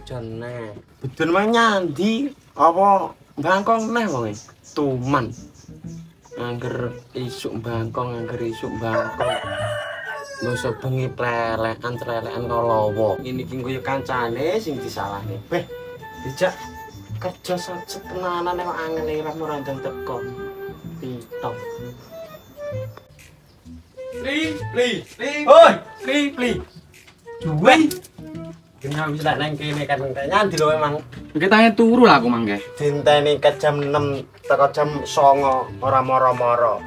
Jene. Bedun mah nyandi apa bangkong neh wong tuman. Angger isuk bangkong, angger isuk bangkong. Mosok bengi plelekan trelekan kalowo. Ini iki koyo kancane sing disalahne. Beh, dijak kerja setenanan kok angel ora murandang teko. Pitong. Pli. Oi, pli. Juwen. Kena wis tak nang kene kan nyandi lho emang. Kita turu lah aku mangke. Dinteni ke jam 6 teko jam 09 ora moro-moro.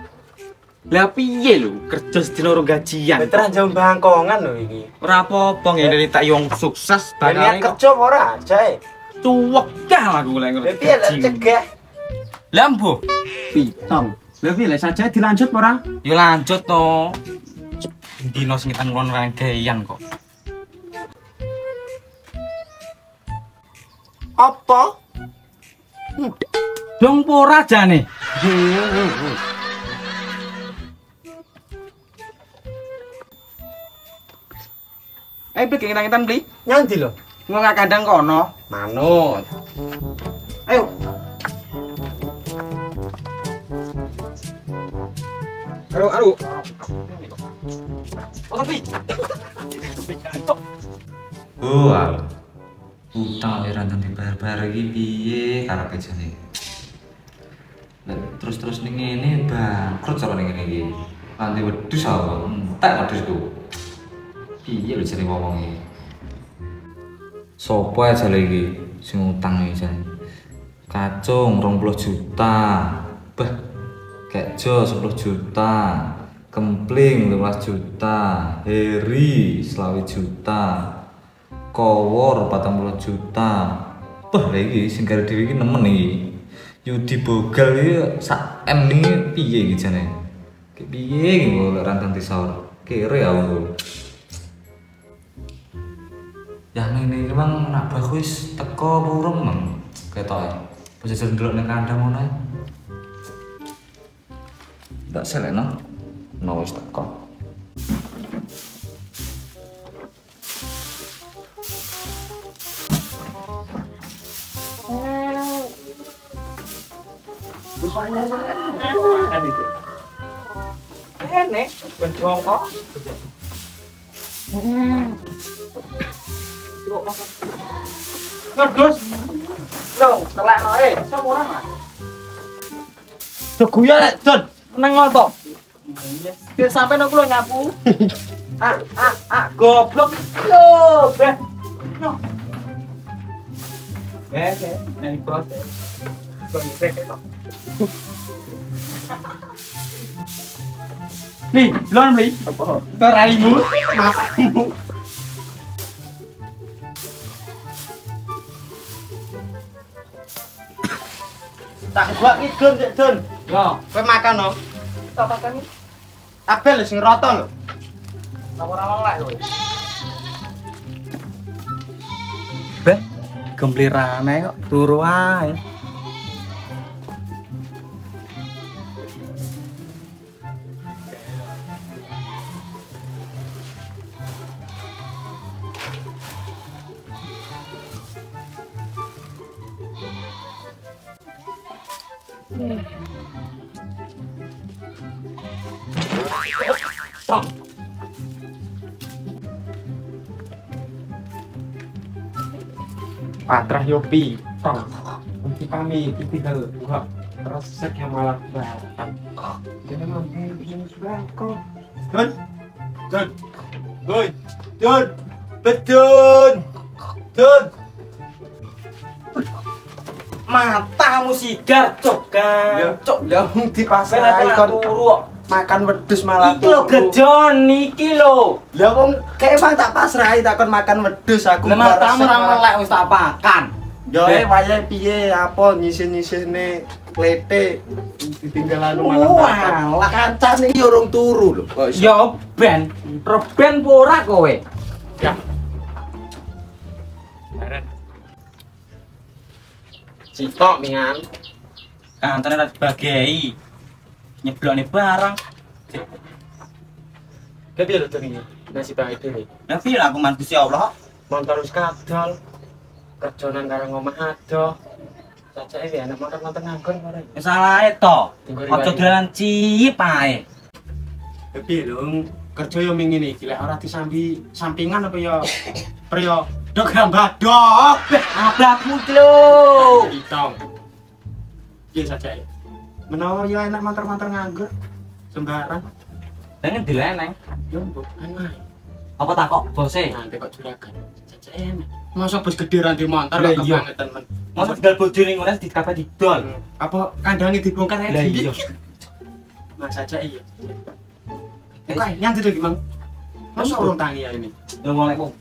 Lah piye lho kerja sedina gajian. Terus jam bangkongan lho iki. Ora apa-apa ngene tak wong sukses Banyak kerja ora jae. Tuwekah aku lek ngono. Piye lek cegah? Lampu. Pitong. Lha piye saja dilanjut ora? Yo lanjut to. Dino sing kita ngono rangkaian kok. Apa? Dong pora jane. Ayo beli ngitan-ngitan beli. Nyandi lho. Ngono kandang kono. Manut. Ayo. Aduh. Oh, tapi. Utang aliran nanti bayar-bayar lagi piye karepe jane. Terus ning ngene bangkrut cara ning ngene iki. Nanti wedhus apa? Entek wedhusku. Piye lho jane wong iki? Sopo aja lagi sing utang iki jane. Kacung 20 juta. Bah, kejo 10 juta. Kempling 15 juta. Heri 20 juta. Kowor 40 juta. Wah, lagi sing karo dhewe iki nemen iki. Yudi bogal iki sak M iki piye iki jane? Ki piye iki kok rantang disaur. Kere aku. Ya ngene iki mang nabah wis teko burung men. Ketoke. Wis ndelok ning kandang ngono ae. Ndak selena. No wis teko. Ene, bencong kok. Ngedus. Loh, telekno sapa ora, Mas? Seguya lek, Don. Nang ngono. Biar sampe nang kula nyapu. Goblok. Loh, beh. No. Nang proses. Nih, belum beli. Apa? Teraimu, masamu. Tak buat iki gon, Cek Don. Yo, kowe makan no. Tak makan iki. Abel sing roto lho. Lah ora lek kowe. Beh, gemblirane kok turu ae. Patrah Yopi, tong. Nanti pamit, tinggal gua resek yang malah belakang. Jangan mampu bikin belakang. Don. Matamu sigar, cok kan. Cok, yang di pasar ikon turu makan wedhus malah Iki lho gedon iki lho. Lah wong kayak emang tak pasrahi takon makan wedhus aku. Lah matamu ra melek wis tak pakan. Yo wayahe piye apa nyisin-nyisine klete ditinggal anu malah makan. Kancane iki urung turu lho. Yo ben, reben ora kowe. Ya. Baren. Sitok mingan. Kantane ra dibagei. Nyeblokne barang. Kayak piye lho tadi? Nasib bae dhewe. Lah piye aku man Gusti Allah? Montor wis kadal. kerjonan karo ngomah adoh. Cacake ya anak motor-motor nganggur ora. Salah to. Tinggal Ojo riwayat. dolan cip ae. Tapi lho kerja yo ming ngene iki lek ora disambi sampingan apa ya priyo dok gambadok. Ablakmu iki lho. Itong. Iya saja. Menawa yo enak motor-motor nganggur sembarang. Nang endi leneng? Yo mbok enak. Apa tak kok bose? Nanti kok juragan. Saja enak. Masa bos gede ra di motor Lah kok iya. kebangetan men. Masa tinggal bojo ning ngono dikapet didol. Apa kandange dibongkar ae. Lah iya. Mas saja iya. Oke, yang itu gimana? Masa urung tangi ya ini? Lho mulai kok.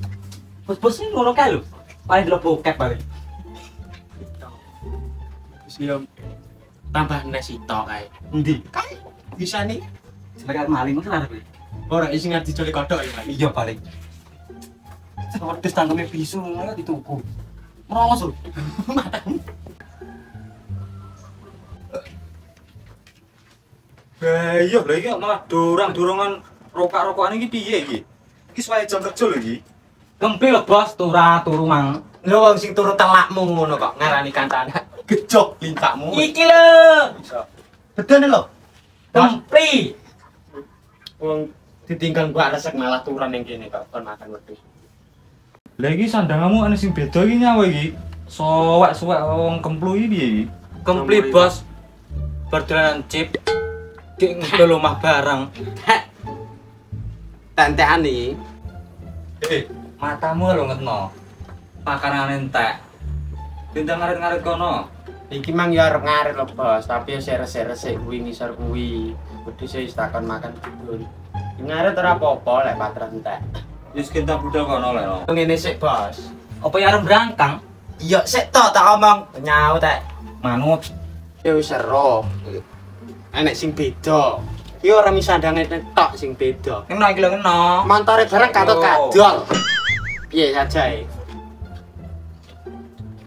Bos-bos ini ngono kae lho. Paling delok bokep paling. Siap. Tambah nesito kae. Endi? Kae bisa nih. Sebagai maling ngono arep. Ora isi ngerti diculik kodok ya. Pak. Iya paling. Seperti tangkeme bisu ngono dituku. Merongos lho. Iya lho iki malah dorang-dorongan rokak-rokokan iki piye iki? Iki suwe jam kerja lho iki. Gempi lho bos, turu mang. Lho wong sing turu telakmu ngono kok ngarani kancane. Gejok lintakmu. Iki lho. Bisa. Bedane lho. Gempi. Wong ditinggal gua resek malah turan ning kene kok kon makan wedhus. Lah iki sandanganmu ana sing beda iki nyawa iki. Sowek-sowek wong kemplu iki piye iki? Gempi bos. Berdolanan chip. Dik ngedol omah bareng. Tentekan iki. Matamu lho ngetno. Makanan entek. Bintang ngarit-ngarit kono. Iki mang ya arep ngarit lho bos, tapi ya seres-seres kuwi ngisor kuwi. Wedhus wis takon makan dulu. Ngarit ora apa-apa lek patras entek. Wis kita budal kono lho. Ngene sik bos. Apa ya arep brangkang? Iya sik tok tak omong. Nyaut tek. Manut. Ya wis ero. Enek sing beda. Iki ora misandange tok sing beda. Kena iki lho kena. Montore bareng katut kadol. Piye sajae?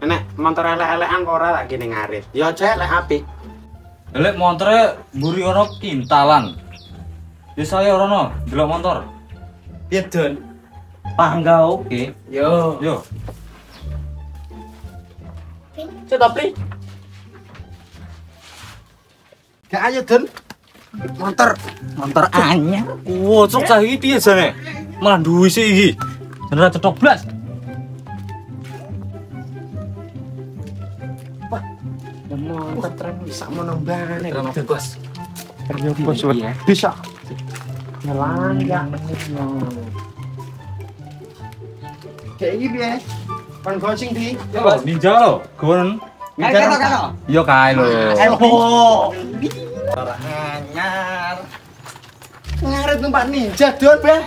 Enek motor elek-elekan kok ora tak kene ngarit. Ya aja elek apik. Lek montore mburi ono kintalan. Wis saya ora delok motor. Piye Don? Pangga oke. Yo. Yo. Coba Pri. Gak ayo Don. Motor anyar. Wocok cah iki piye jane? Malah duwe sik iki. Beneran cetok blas. Motor tren bisa menembane. Bos. Bos bisa. Ngelang ya. Kayak iki piye? Kon gocing di. Yo, ninja lo. Gon. Kano. Yo kae lho. Oh. Motor anyar. Ngarit numpak ninja Don, Beh.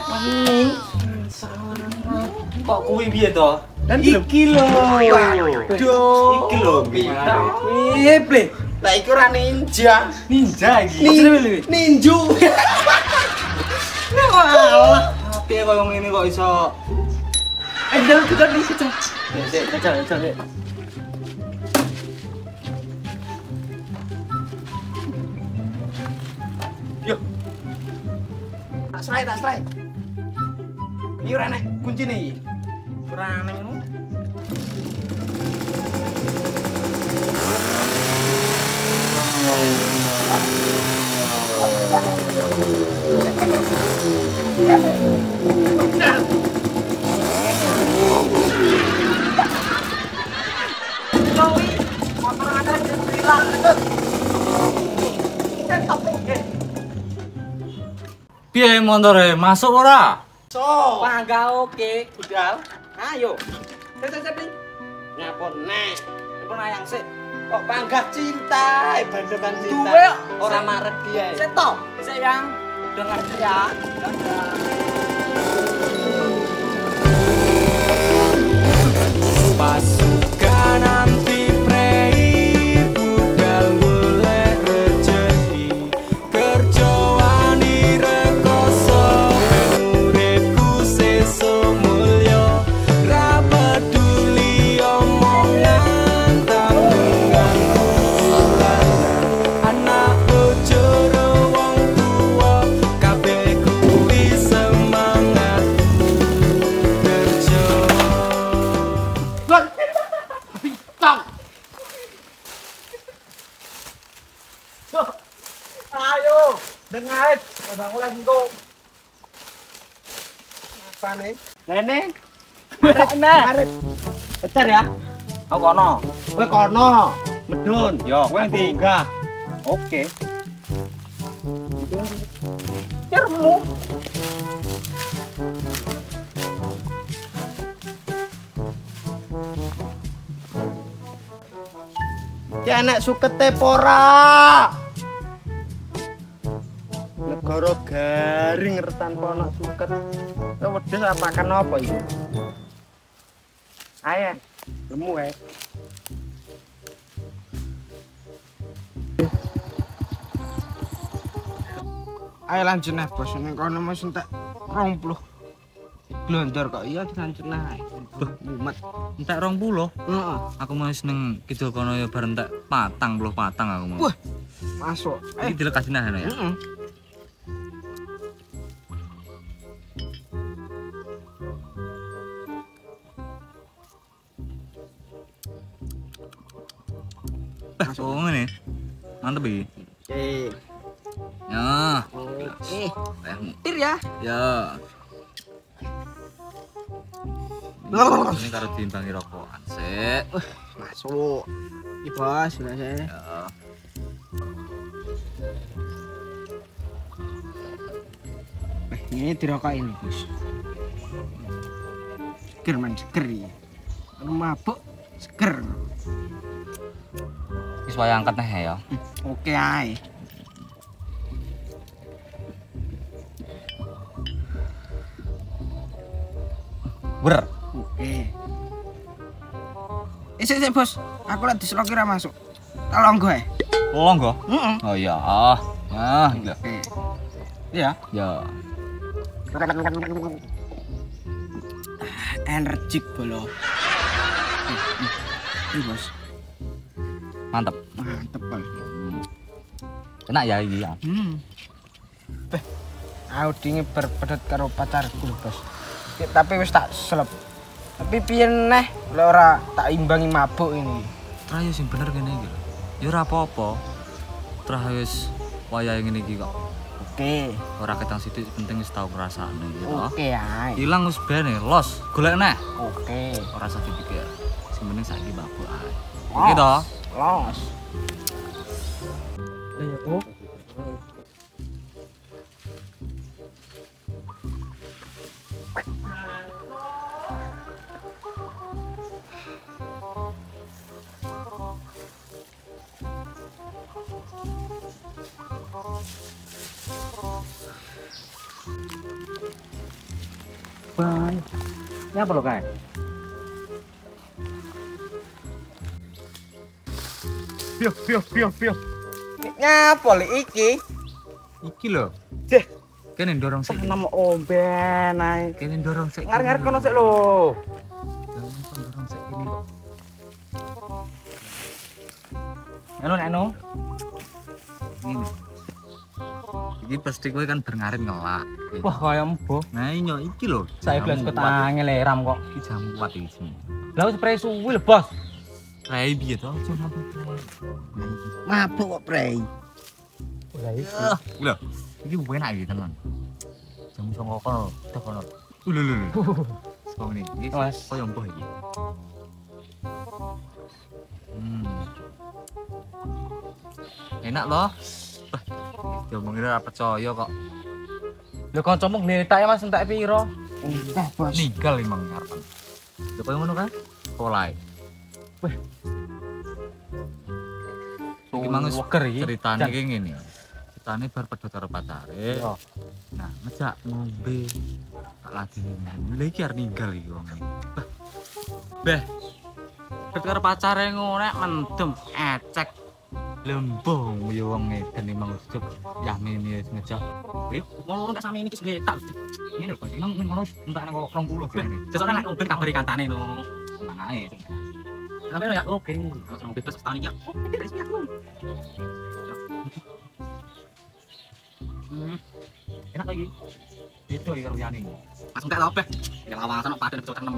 Kok kuwi piye to? Dan iki lho. Iki lho Bita. Piye, Ple? Lah iki ora ninja. Ninja iki. Ninju. Walah, piye koyo ngene kok iso. Dalam kita di situ. Cek. Yuk. Tak selai. Iki ora nek kuncine iki. Ora nang ngono. Piye montore? Masuk ora? So. Pangga oke, budal. Ayo. Cek. Nyapon nek. Pun ayang sik. Kok panggah cinta, bandekan cinta. Duwe, Ora marek dia. Sik to. Sik yang dengar ya. Pasukan anti prei budal golek rejeki kerja wani rekoso uripku sesuk mulya ra peduli omongan tanggungan anak bojo wong tuwa kabeh kuwi semangat Aku lagi kok. Apa nih? Nenek. Arep. Pecer ya. Aku kono. Kowe kono. Medun. Yo, kowe Aku ndi? enggak. Oke. Cermu. Ki enek sukete pora. Negara garing retan kono suket. Kowe wedhus apa kan apa iki? Ayo, lemu ae. Ayo lanjut nih bos, ini kono mas entek 20. Glondor kok iya dilanjut nah. Mumet. Entek 20. Heeh. Aku mau seneng kidul kono ya bar entek 40 aku mau. Wah, masuk. Iki dilekasi nah ya. Heeh. Oh ngene. Mantep iki. Oke. Ya. Oke. Tehmu. Tir ya. Ya. Ini karo diimbangi rokokan sik. Masuk. Iki bos, sudah saya. Ya. Ini dirokok ini bos. Seger man, seger ya. Mabuk, seger. Wis wae angkat neh ya. Oke ae. Ber. Oke. Sik bos, aku lagi diseloki ra masuk. Tolong gue. Longgo. Heeh. Oh iya. Ya, iya. Oke. Iya. Ya. Energik bolo. Ini bos, Mantep. mantep bos. Enak ya iki ya. Aku dingin berpedet karo pacarku bos. Tapi wis tak selep. Tapi piye neh lek ora tak imbangi mabuk ini. Tra yo sing bener kene iki lho. Ya ora apa-apa. Tra wis wayahe ngene iki kok. Oke. Ora ketang sithik penting wis tau ngrasakne gitu. Oke ae. Hilang wis bene, los, golek neh. Oke. Ora usah dipikir. Sing penting saiki mabuk ae. Oh. Iki to. Los. Oh. Bye. Ya apa lo kae? Pio. Nyapa li iki? Iki lho. Deh. Kene ndorong sik. Nama omben ae. Kene ndorong sik. Ngar-ngar kono sik lho. Ndorong sik kene kok. Eno. Ini. Iki pasti kowe kan berngarin ngelak. Wah, kaya embo. Nah iya iki lho. Saya gelas ketangel ram kok. Iki jamu kuat iki sini. Lah spray suwi lho, Bos. Rai piye to? Aja mabuk. Mabuk kok, Prei. Lho, iki enak iki tenan. Jamu saka kono, tek kono. Lho. Saka ngene. Iki Mas. koyo embuh iki. Enak loh. Wah, diomongin ora percaya kok. Lho kancamu ngletak Mas entek piro? Entek, Bos. Ninggal emang ngarepan. Lho koyo ngono kan? Polae. Wih. Iki mang wis Weker iki. ceritane iki ngene. Ceritane bar pedhot karo pacare. Nah, ngejak ngombe. Tak ladeni. Lha iki arep ninggal iki wong. Beh. Pedhot karo pacare ngono nek mendem ecek. Lembong ya wong ngeden emang ujug Yahmini ngejak. Ngono gak sami iki ngletak. Ngene lho, emang ngono entek nang 20 ben. Sesuk nek omben kabari kantane no. Tenang ae. Tapi ya oke, langsung bebas petani ya. Enak lagi. Itu ya liyane. Langsung tak lobeh. Ya lawasan kok padha betul tenem.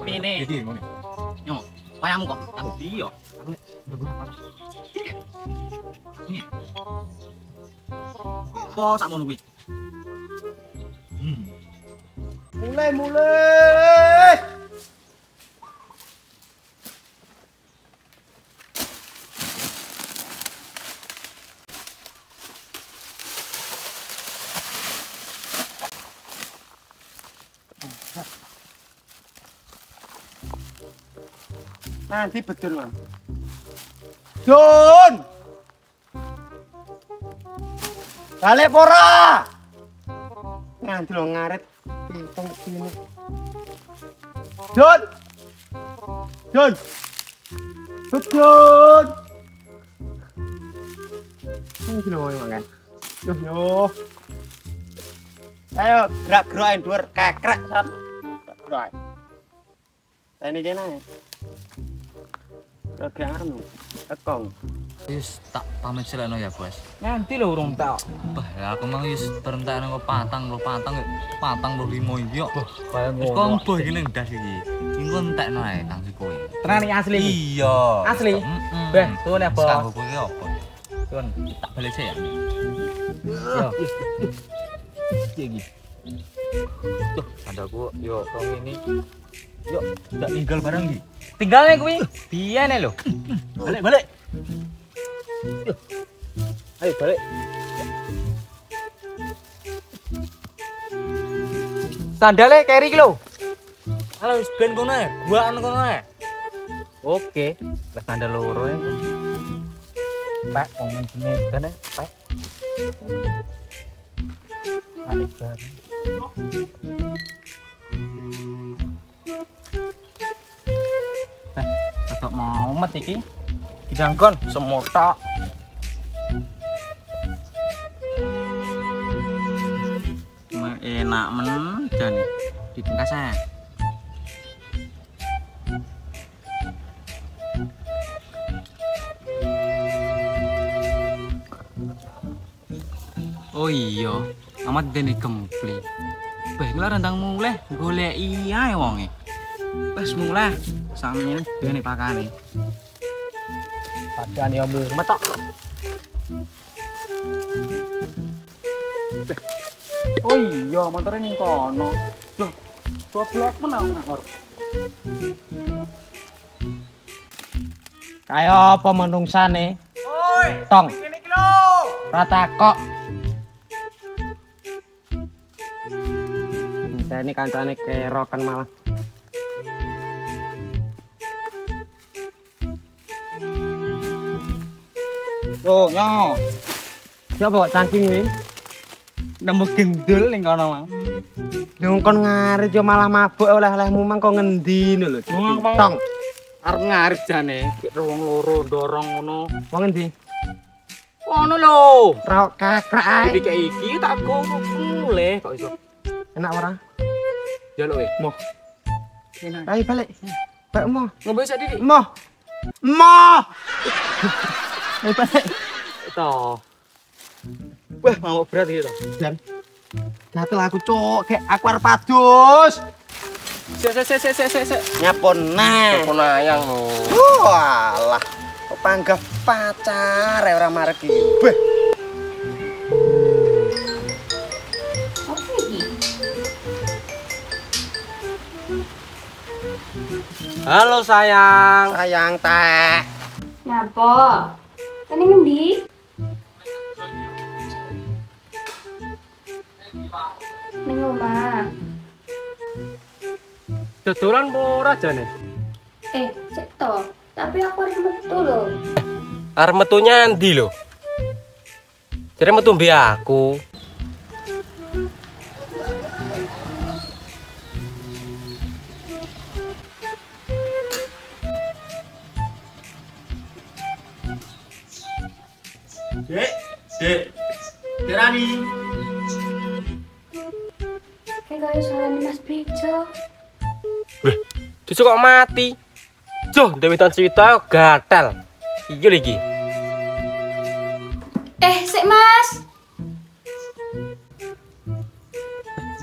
Ini. Jadi ngono. Yo, wayangmu kok. Aku iya. Apa sak ngono kuwi? Mulai. Nanti betul, Mang. Jun! Balik pora! Nanti lo ngaret. Hitung sini. Jun! Jun! Jun! Nanti lo mau makan. Yo. Ayo, gerak-gerakin dhuwur kekrek san. Gerak. Ini kene. Gerak anu, ekong. Wis tak pamit seleno ya, Bos. Nanti lho urung tak. Bah, aku mang wis berentak nang patang lho limo iki kok. Kaya Wis kombo iki ning ndas iki. Engko entekno ae nang si kowe. Tenan iki asli iki. Iya. Asli? Beh, tuh ya, Bos. Kanggo kowe opo? Tuh. Tak balik sih ya. Yo. Iki. Tuh, sandaku yo rong ini. Yuk, ndak tinggal barang iki. Tinggalnya kuwi. Biyen lho. Balik. Ayo balik. Sandale keri iki lho. Halo, wis ben kono ae. Guaan kono ae. Oke, wis sandal loro ya. Pak, ngomong sini kan ya, Pak. Alik bareng. Tetap mau met iki. Didangkon semotak. Enak men dan di tengkasnya. Oh iya, amat dene kempli. Beh, kula rentang mulai golek iya wonge. Wes mulai sampeyan dene pakane. Pakane yo metok. Oh iya, motornya ning kono. Loh, goblok menang ngor. Kaya apa menungsane? Oi, tong. Kene iki lho. Rata kok. Ini kancane kerokan malah. Oh, nyo. Siapa kok cangking ini? Nemu gendul ning kono, Mang. Yang kon ngarit yo malah mabuk oleh-olehmu mang kok ngendi lho. Tong. Arep ngarit jane, wong loro dorong ngono. Wong endi? Ngono lho. Ra kakrak ae. Iki iki tak kok mulih kok iso. Enak ora? Jaluk e. Moh. Enak. Ayo balik. Balik moh. Ngombe sak Dik. Moh. Moh. Ayo balik. Toh. Wah, mau berat gitu. Dan gatel aku cok, kayak aku arep padus. Sik. Nyapon ayang. Walah. Kok panggah pacar ora marek iki. Beh. Halo sayang. Sayang teh. Napa? Kene ngendi? Ning omah. Dodolan ora jane? Cek to. Tapi aku harus metu lho. Arep metunya ndi lho? Jare metu mbe aku. Dek. Derani. Kayak gak usah Mas Bejo. Cucu kok mati. Joh, Dewi Tan Cita gatel. Iki lagi. Sik Mas.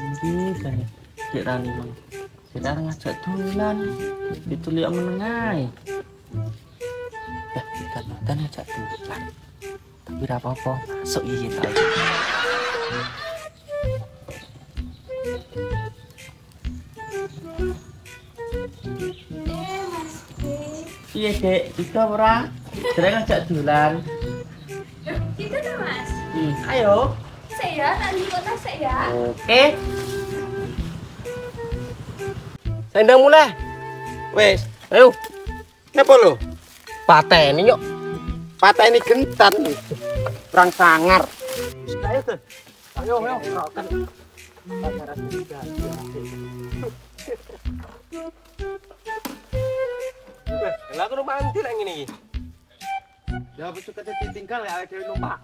Iki kan Dek Rani mang. Kita ngajak dolan. Itu lihat menengai. Kita ngajak dolan. Tapi ora apa-apa, masuk iki ta. Iya, Dek. Itu ora? Dereng ngajak dolan. Itu tuh Mas. Ayo. Saya nanti kota saya. Oke. Sendang mulai. Wes, ayo. Napa lho? Pateni yuk. Pateni gentan. Perang sangar. Ayo tuh. Ayo, kan. Lah aku numpak ndi lek ngene iki? Ya wis kete ditinggal ya awake dhewe numpak.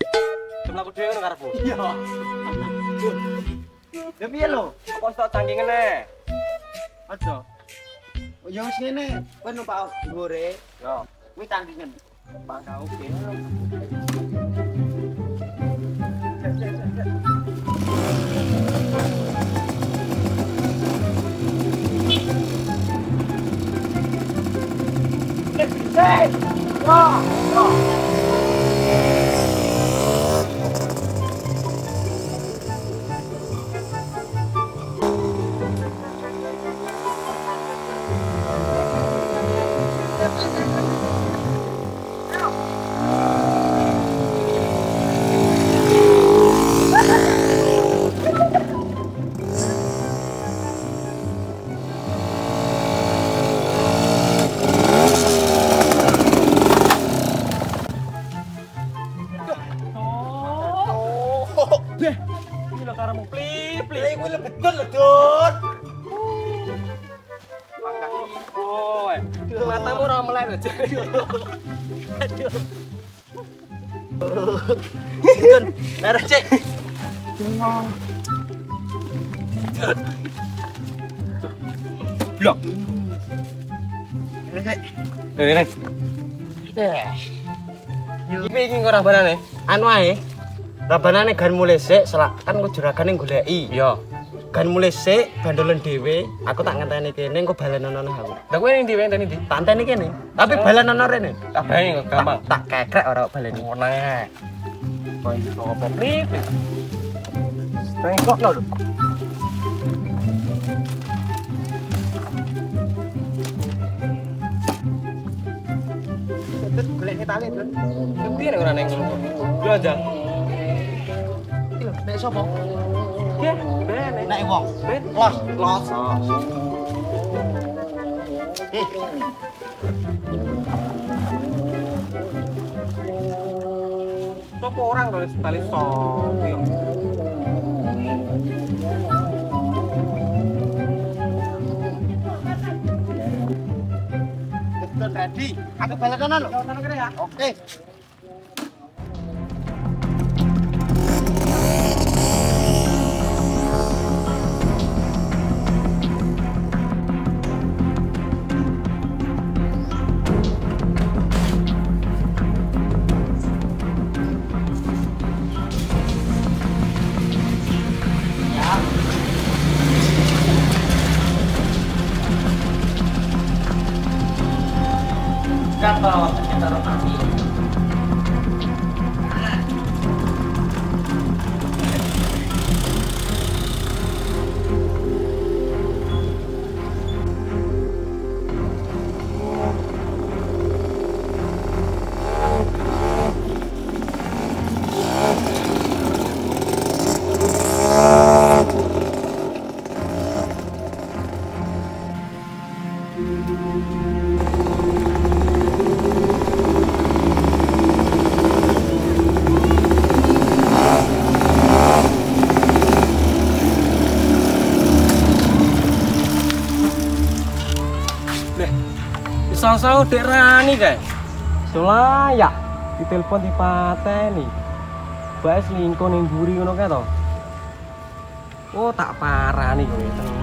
Sebelah aku dhewe ngono karepmu. Iya. Ya piye lho? Apa stok cangking ngene? Aja. Ya wis ngene, kowe numpak gore. Yo, Kuwi tandingan. bangka oke. Ini lho karamu pli. Kuwi lho betul lho, Dut. Bangka boy. Matamu ora melek lho. Dun, beres cek. Blok. Ini. Iki iki kok rabanane? Anu ae. Rabanane gan mulai sik, kan ku juragane goleki. Iya. Gan mulai sik, bandolen dhewe, aku tak ngenteni kene engko balenono aku. Lah kowe ning dhewe ngenteni ndi? Tak ngenteni kene. Tapi balenono rene. Kabeh kok gampang. Tak kekrek ora baleni. Ngono ae. Kok opo plit. Strengkok lho. Terus golek tali, Dun. Endi nek ora ning ngono kok. Yo aja. Iki lho, nek sapa? Iya, bener. Nek wong. Los. Sapa orang kalau tali sok. Betul ready. Aku balenono lho. Oke. Kapal kita rotasi. Sosok Dek Rani kae. Sulayak ditelepon dipateni. Bae selingkuh ning mburi ngono kae to. Oh tak parani kowe tenang.